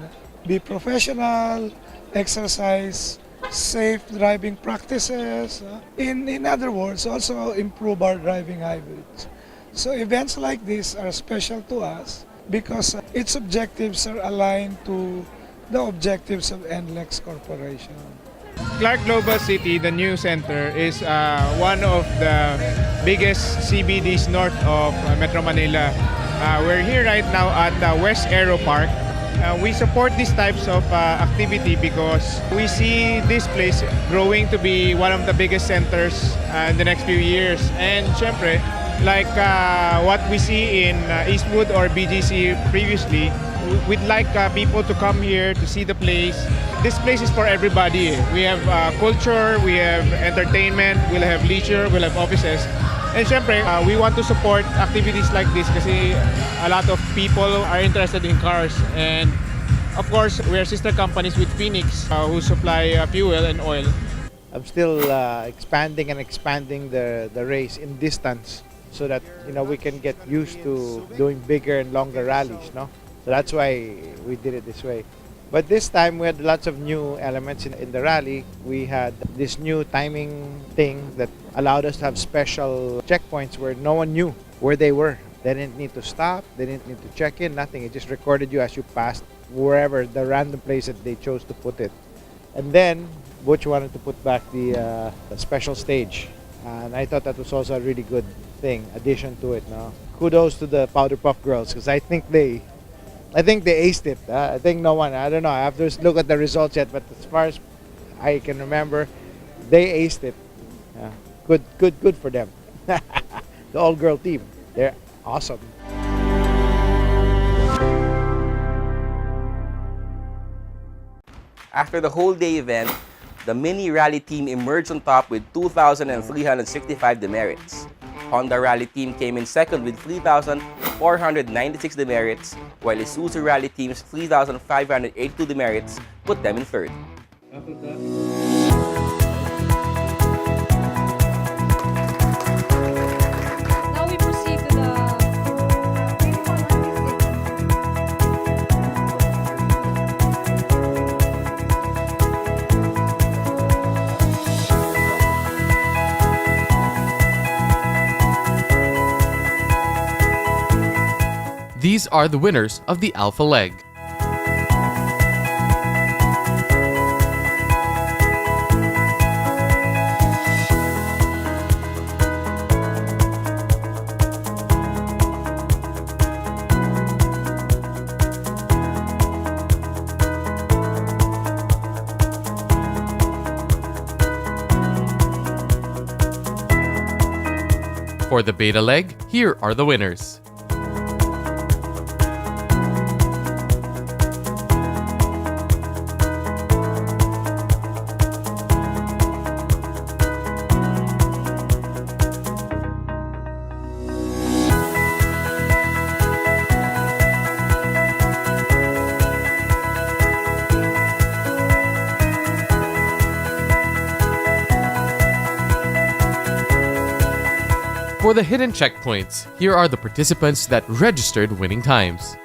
be professional, exercise safe driving practices. In other words, also improve our driving habits. So events like this are special to us because its objectives are aligned to the objectives of NLEX Corporation. Clark Global City, the new center, is one of the biggest CBDs north of Metro Manila. We're here right now at West Aero Park. We support these types of activity because we see this place growing to be one of the biggest centers in the next few years. And syempre, like what we see in Eastwood or BGC previously, we'd like people to come here to see the place. This place is for everybody. We have culture, we have entertainment, we'll have leisure, we'll have offices. And syempre, we want to support activities like this kasi a lot of people are interested in cars. And of course, we are sister companies with Phoenix who supply fuel and oil. I'm still expanding the race in distance so that we can get used to doing bigger and longer rallies, no? So that's why we did it this way. But this time we had lots of new elements in the rally. We had this new timing thing that allowed us to have special checkpoints where no one knew where they were. They didn't need to stop, they didn't need to check in, nothing. It just recorded you as you passed wherever, the random place that they chose to put it. And then Butch wanted to put back the special stage. And I thought that was also a really good thing, addition to it. No? Kudos to the Powder Puff Girls because I think they aced it. I think no one, I don't know, I have to look at the results yet, but as far as I can remember, they aced it. Good for them. The all-girl team, they're awesome. After the whole day event, the mini rally team emerged on top with 2,365 demerits. Honda Rally team came in second with 3,496 demerits, while Isuzu Rally team's 3,582 demerits put them in third. Now we proceed to the These are the winners of the Alpha Leg. For the Beta Leg, here are the winners. For the hidden checkpoints, here are the participants that registered winning times.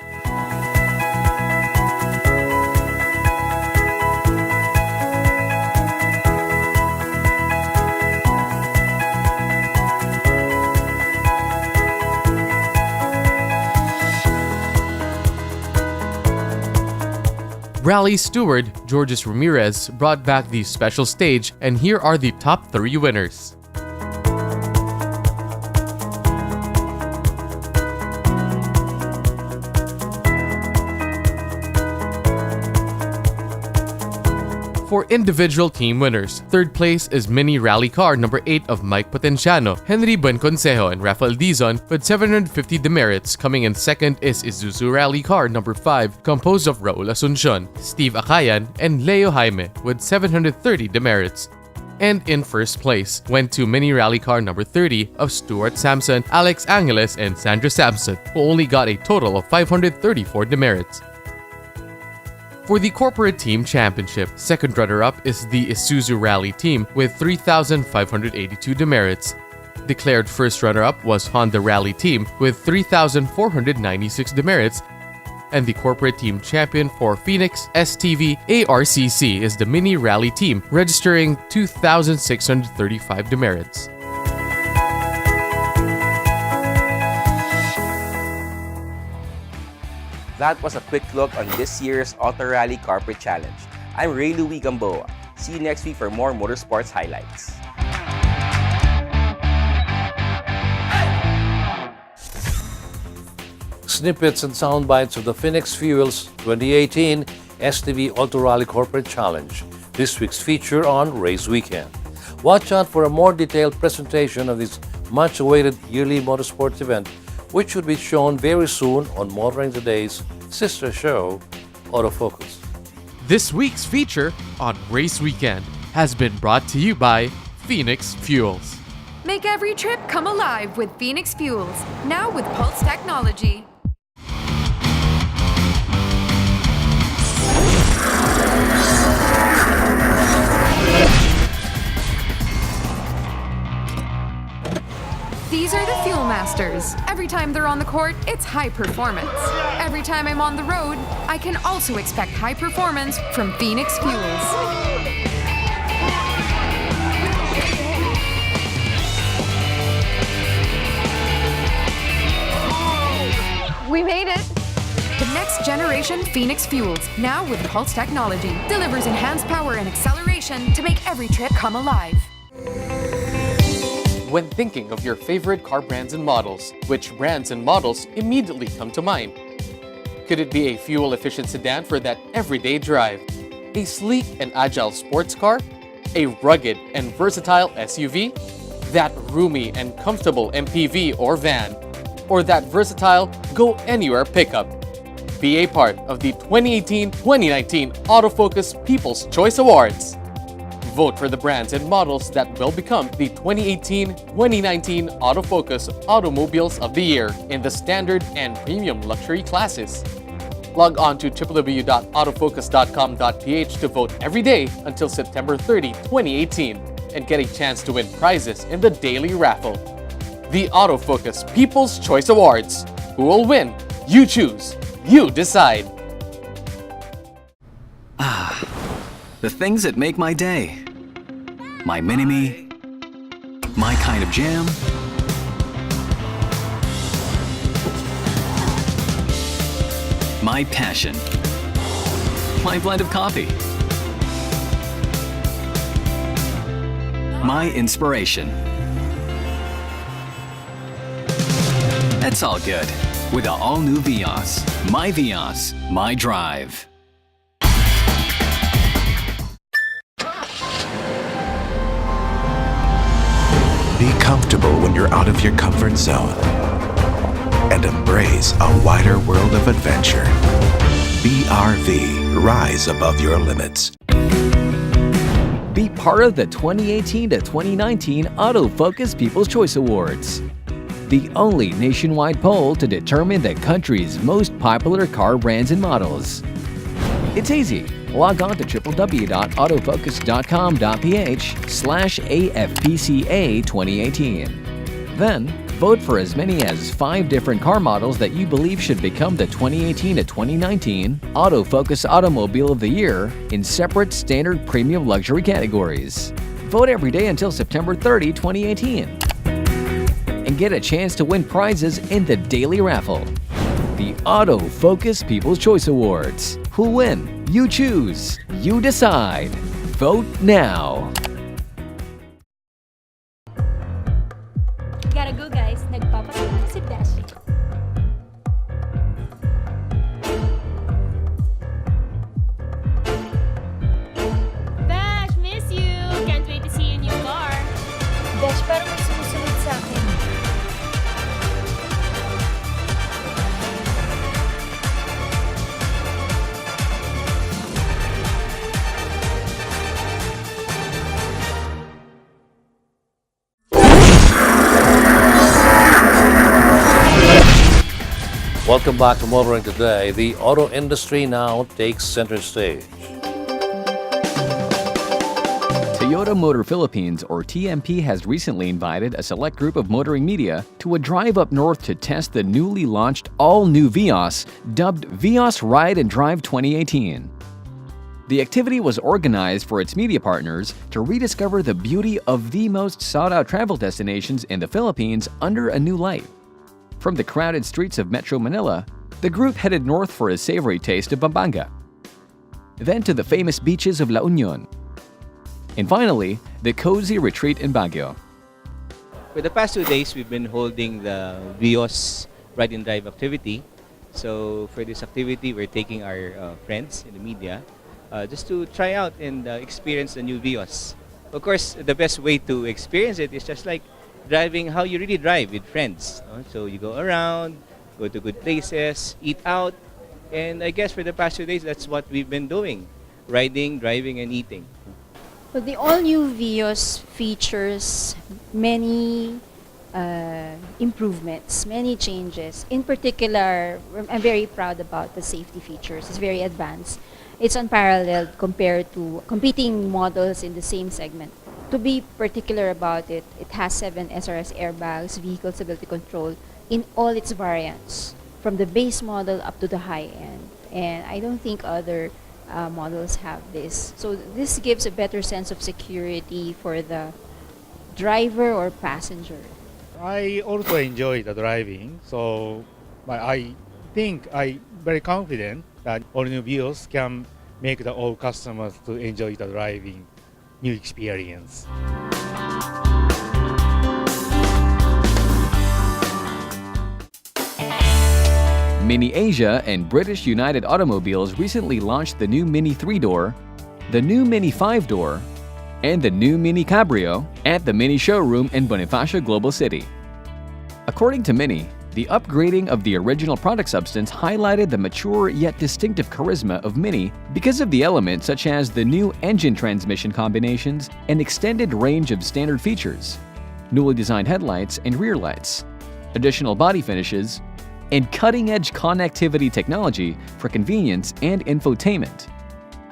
Rally steward Georges Ramirez brought back the special stage, and here are the top 3 winners. For individual team winners, third place is Mini Rally Car number 8 of Mike Potenciano, Henry Buenconsejo, and Rafael Dizon with 750 demerits. Coming in second is Isuzu Rally Car number 5, composed of Raul Asuncion, Steve Acayan, and Leo Jaime with 730 demerits. And in first place went to Mini Rally Car number 30 of Stuart Sampson, Alex Angeles, and Sandra Sampson, who only got a total of 534 demerits. For the Corporate Team Championship, second runner-up is the Isuzu Rally team with 3,582 demerits. Declared first runner-up was Honda Rally team with 3,496 demerits, And the corporate team champion for Phoenix STV ARCC is the Mini Rally team, registering 2,635 demerits. That was a quick look on this year's Auto Rally Corporate Challenge. I'm Ray Louis Gamboa. See you next week for more motorsports highlights. Snippets and sound bites of the Phoenix Fuels 2018 STV Auto Rally Corporate Challenge, this week's feature on Race Weekend. Watch out for a more detailed presentation of this much-awaited yearly motorsports event, which should be shown very soon on Motoring Today's sister show, Autofocus. This week's feature on Race Weekend has been brought to you by Phoenix Fuels. Make every trip come alive with Phoenix Fuels, now with Pulse technology. These are the Fuel Masters. Every time they're on the court, it's high performance. Every time I'm on the road, I can also expect high performance from Phoenix Fuels. We made it! The next generation Phoenix Fuels, now with Pulse technology, delivers enhanced power and acceleration to make every trip come alive. When thinking of your favorite car brands and models, which brands and models immediately come to mind? Could it be a fuel-efficient sedan for that everyday drive? A sleek and agile sports car? A rugged and versatile SUV? That roomy and comfortable MPV or van? Or that versatile go-anywhere pickup? Be a part of the 2018-2019 Autofocus People's Choice Awards. Vote for the brands and models that will become the 2018-2019 Autofocus Automobiles of the Year in the standard and premium luxury classes. Log on to www.autofocus.com.ph to vote every day until September 30, 2018 and get a chance to win prizes in the daily raffle. The Autofocus People's Choice Awards. Who will win? You choose. You decide. The things that make my day. My mini-me. My kind of jam. My passion. My blend of coffee. My inspiration. That's all good with the all-new Vios. My Vios, my drive. Be comfortable when you're out of your comfort zone and embrace a wider world of adventure. BRV, rise above your limits. Be part of the 2018 to 2019 Autofocus People's Choice Awards, the only nationwide poll to determine the country's most popular car brands and models. It's easy. Log on to www.autofocus.com.ph/AFPCA 2018. Then, vote for as many as 5 different car models that you believe should become the 2018 to 2019 Autofocus Automobile of the Year in separate standard premium luxury categories. Vote every day until September 30, 2018. And get a chance to win prizes in the daily raffle. The Autofocus People's Choice Awards. Who'll win? You choose. You decide. Vote now. Gotta go guys, nagpapatulong si Dashi. Dash, miss you! Can't wait to see your new car. Dash, parang may sumusunod sa akin. Welcome back to Motoring Today. The auto industry now takes center stage. Toyota Motor Philippines, or TMP, has recently invited a select group of motoring media to a drive up north to test the newly launched all-new Vios, dubbed Vios Ride and Drive 2018. The activity was organized for its media partners to rediscover the beauty of the most sought-out travel destinations in the Philippines under a new light. From the crowded streets of Metro Manila, the group headed north for a savory taste of Pampanga, then to the famous beaches of La Union, and finally, the cozy retreat in Baguio. For the past 2 days, we've been holding the Vios Ride and Drive activity. So for this activity, we're taking our friends in the media just to try out and experience the new Vios. Of course, the best way to experience it is just like driving how you really drive with friends. So you go around, go to good places, eat out, and I guess for the past 2 days, that's what we've been doing: riding, driving, and eating. Well, the all-new Vios features many improvements, many changes. In particular, I'm very proud about the safety features. It's very advanced. It's unparalleled compared to competing models in the same segment. To be particular about it, it has 7 SRS airbags, vehicle stability control in all its variants, from the base model up to the high end. And I don't think other models have this. So this gives a better sense of security for the driver or passenger. I also enjoy the driving, so I think I'm very confident that all new Vios can make all customers to enjoy the driving new experience. Mini Asia and British United Automobiles recently launched the new Mini 3-door, the new Mini 5-door, and the new Mini Cabrio at the Mini showroom in Bonifacio Global City. According to Mini, the upgrading of the original product substance highlighted the mature yet distinctive charisma of Mini because of the elements such as the new engine transmission combinations and extended range of standard features, newly designed headlights and rear lights, additional body finishes, and cutting-edge connectivity technology for convenience and infotainment.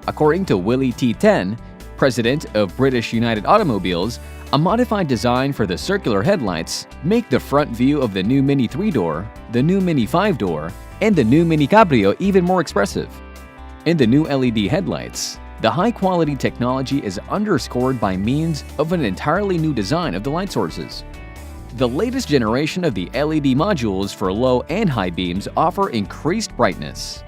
According to Willie T. Ten, president of British United Automobiles, a modified design for the circular headlights make the front view of the new Mini 3-door, the new Mini 5-door, and the new Mini Cabrio even more expressive. In the new LED headlights, the high-quality technology is underscored by means of an entirely new design of the light sources. The latest generation of the LED modules for low and high beams offer increased brightness.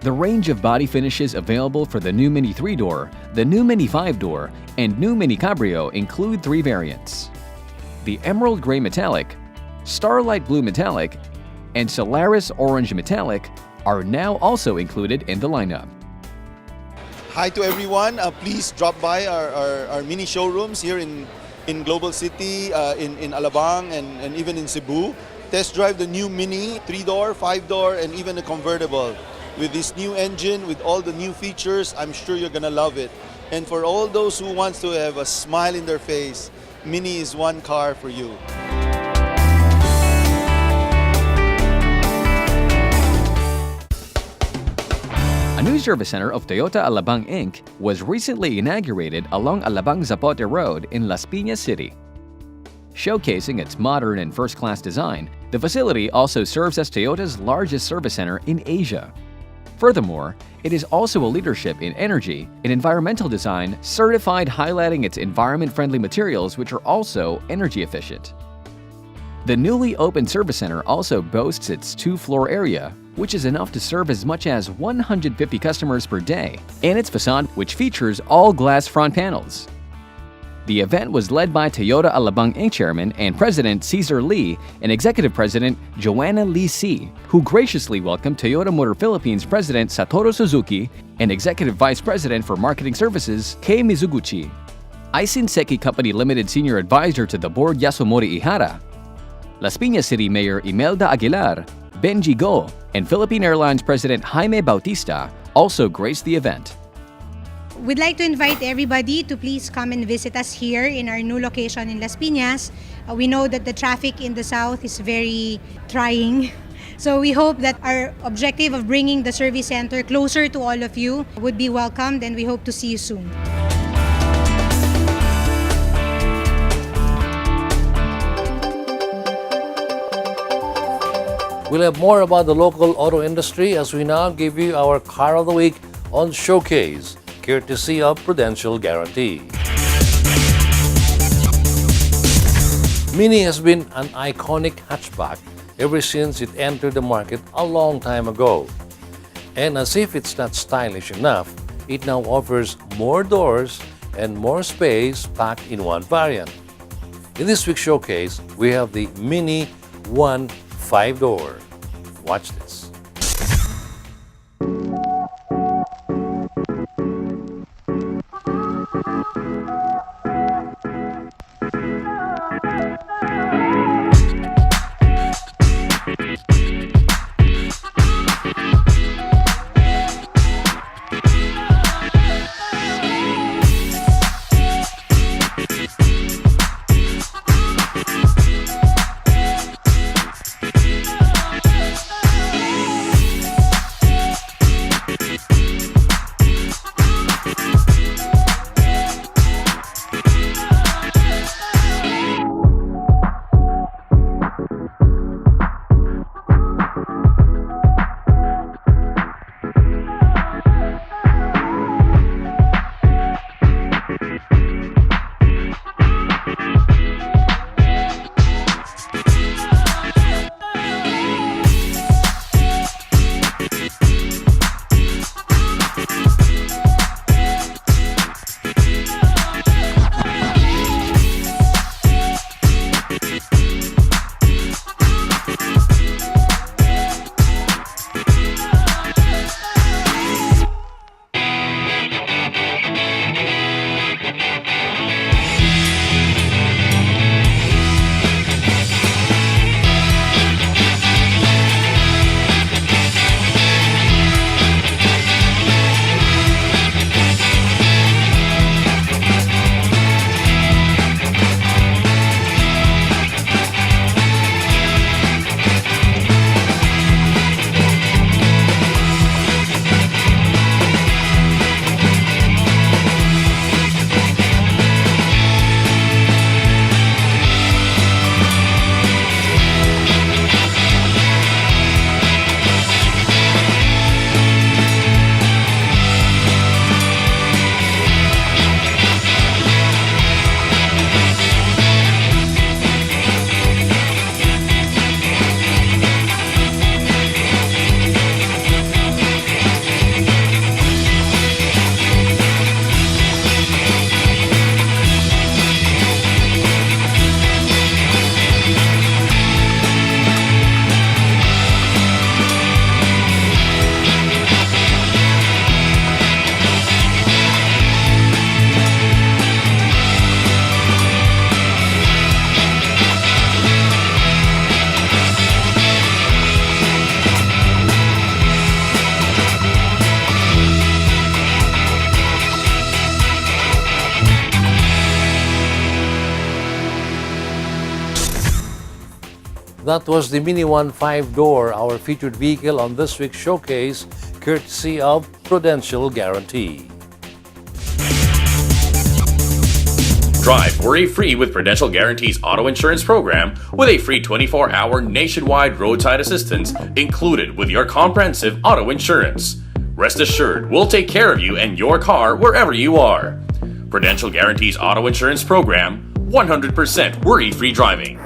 The range of body finishes available for the new Mini 3-door, the new Mini 5-door, and new Mini Cabrio include 3 variants. The Emerald Gray Metallic, Starlight Blue Metallic, and Solaris Orange Metallic are now also included in the lineup. Hi to everyone. Please drop by our mini showrooms here in Global City, in Alabang, and even in Cebu. Test drive the new Mini 3-door, 5-door, and even a convertible. With this new engine, with all the new features, I'm sure you're gonna love it. And for all those who wants to have a smile in their face, Mini is one car for you. A new service center of Toyota Alabang Inc. was recently inaugurated along Alabang Zapote Road in Las Piñas City. Showcasing its modern and first-class design, the facility also serves as Toyota's largest service center in Asia. Furthermore, it is also a leadership in energy and environmental design, certified, highlighting its environment-friendly materials which are also energy efficient. The newly opened service center also boasts its 2-floor area, which is enough to serve as much as 150 customers per day, and its facade, which features all-glass front panels. The event was led by Toyota Alabang Inc. Chairman and President Cesar Lee and Executive President Joanna Lee C., who graciously welcomed Toyota Motor Philippines President Satoru Suzuki and Executive Vice President for Marketing Services Kei Mizuguchi. Aisin Seki Company Limited Senior Advisor to the Board Yasumori Ihara, Las Piñas City Mayor Imelda Aguilar, Benji Go, and Philippine Airlines President Jaime Bautista also graced the event. We'd like to invite everybody to please come and visit us here in our new location in Las Piñas. We know that the traffic in the south is very trying. So we hope that our objective of bringing the service center closer to all of you would be welcomed, and we hope to see you soon. We'll have more about the local auto industry as we now give you our Car of the Week on Showcase, courtesy of Prudential Guarantee. Mini has been an iconic hatchback ever since it entered the market a long time ago. And as if it's not stylish enough, it now offers more doors and more space packed in one variant. In this week's showcase, we have the Mini 1 5-door. Watch this. That was the Mini 1 5-door, our featured vehicle on this week's showcase, courtesy of Prudential Guarantee. Drive worry-free with Prudential Guarantee's auto insurance program with a free 24-hour nationwide roadside assistance included with your comprehensive auto insurance. Rest assured, we'll take care of you and your car wherever you are. Prudential Guarantee's auto insurance program, 100% worry-free driving.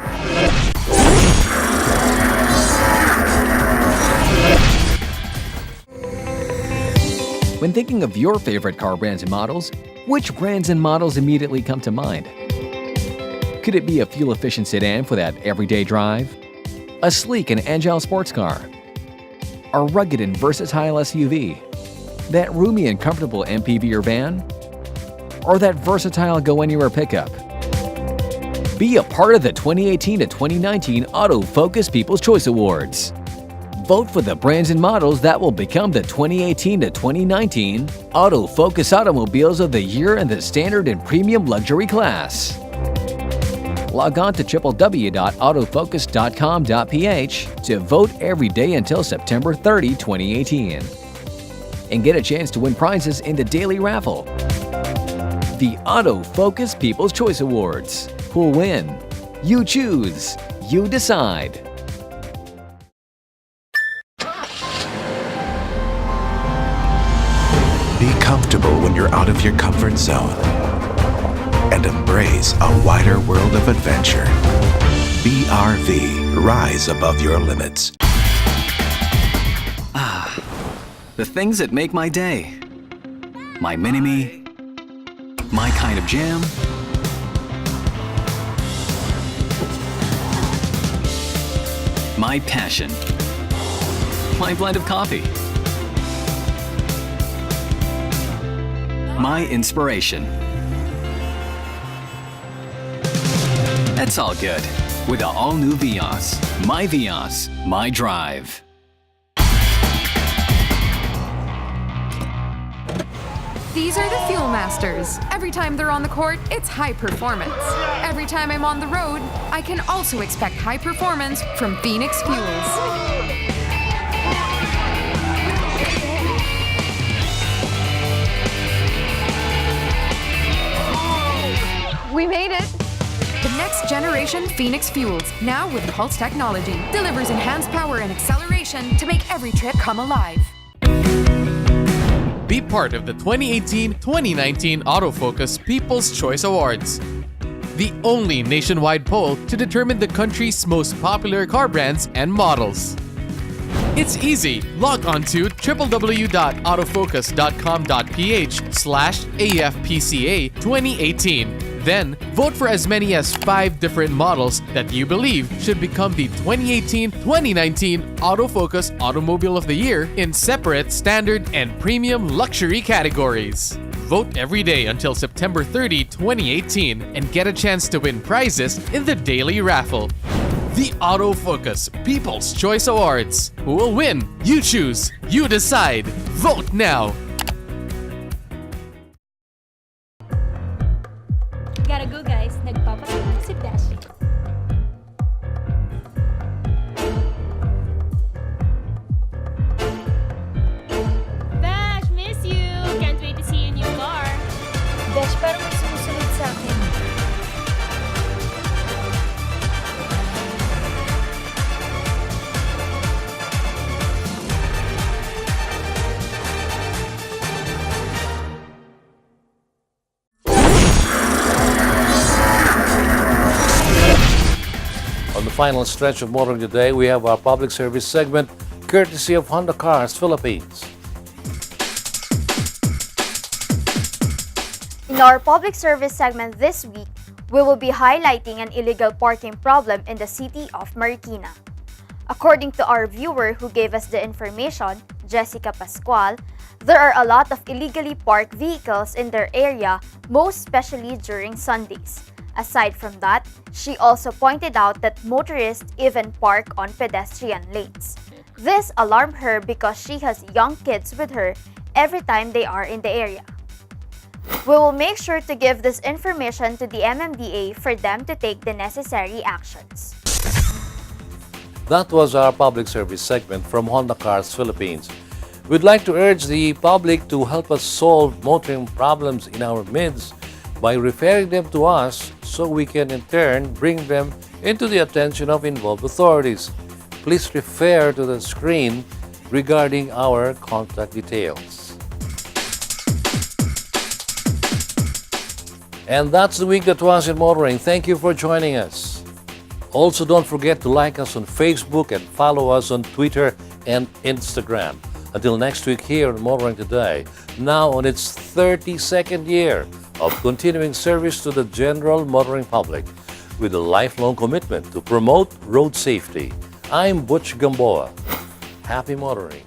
When thinking of your favorite car brands and models, which brands and models immediately come to mind? Could it be a fuel-efficient sedan for that everyday drive? A sleek and agile sports car? A rugged and versatile SUV? That roomy and comfortable MPV or van? Or that versatile go-anywhere pickup? Be a part of the 2018 to 2019 Auto Focus People's Choice Awards. Vote for the brands and models that will become the 2018 to 2019 Auto Focus Automobiles of the Year in the Standard and Premium Luxury class. Log on to www.autofocus.com.ph to vote every day until September 30, 2018. And get a chance to win prizes in the daily raffle. The Auto Focus People's Choice Awards. Who'll win? You choose. You decide. comfortable when you're out of your comfort zone and embrace a wider world of adventure. BRV, rise above your limits. The things that make my day. My mini-me, my kind of jam, my passion, my blend of coffee, my inspiration. That's all good with the all-new Vios. My Vios, my drive. These are the Fuel Masters. Every time they're on the court, it's high performance. Every time I'm on the road, I can also expect high performance from Phoenix Fuels. We made it! The next generation Phoenix Fuels, now with Pulse technology, delivers enhanced power and acceleration to make every trip come alive. Be part of the 2018-2019 Autofocus People's Choice Awards, the only nationwide poll to determine the country's most popular car brands and models. It's easy. Log on to www.autofocus.com.ph/AFPCA 2018. Then, vote for as many as 5 different models that you believe should become the 2018-2019 Autofocus Automobile of the Year in separate standard and premium luxury categories. Vote every day until September 30, 2018 and get a chance to win prizes in the daily raffle. The Autofocus People's Choice Awards. Who will win? You choose. You decide. Vote now. Gotta go guys, nagpapatulog si Dash. Dash, miss you! Can't wait to see your new car. Dash, parang may sumusunod sa akin. On the final stretch of Motoring Today, we have our public service segment, courtesy of Honda Cars Philippines. In our public service segment this week, we will be highlighting an illegal parking problem in the city of Marikina. According to our viewer who gave us the information, Jessica Pascual, there are a lot of illegally parked vehicles in their area, most especially during Sundays. Aside from that, she also pointed out that motorists even park on pedestrian lanes. This alarmed her because she has young kids with her every time they are in the area. We will make sure to give this information to the MMDA for them to take the necessary actions. That was our public service segment from Honda Cars Philippines. We'd like to urge the public to help us solve motoring problems in our midst by referring them to us so we can in turn bring them into the attention of involved authorities. Please refer to the screen regarding our contact details. And that's the week that was in motoring. Thank you for joining us. Also, don't forget to like us on Facebook and follow us on Twitter and Instagram. Until next week here on Motoring Today, now on its 32nd year of continuing service to the general motoring public with a lifelong commitment to promote road safety. I'm Butch Gamboa. Happy motoring.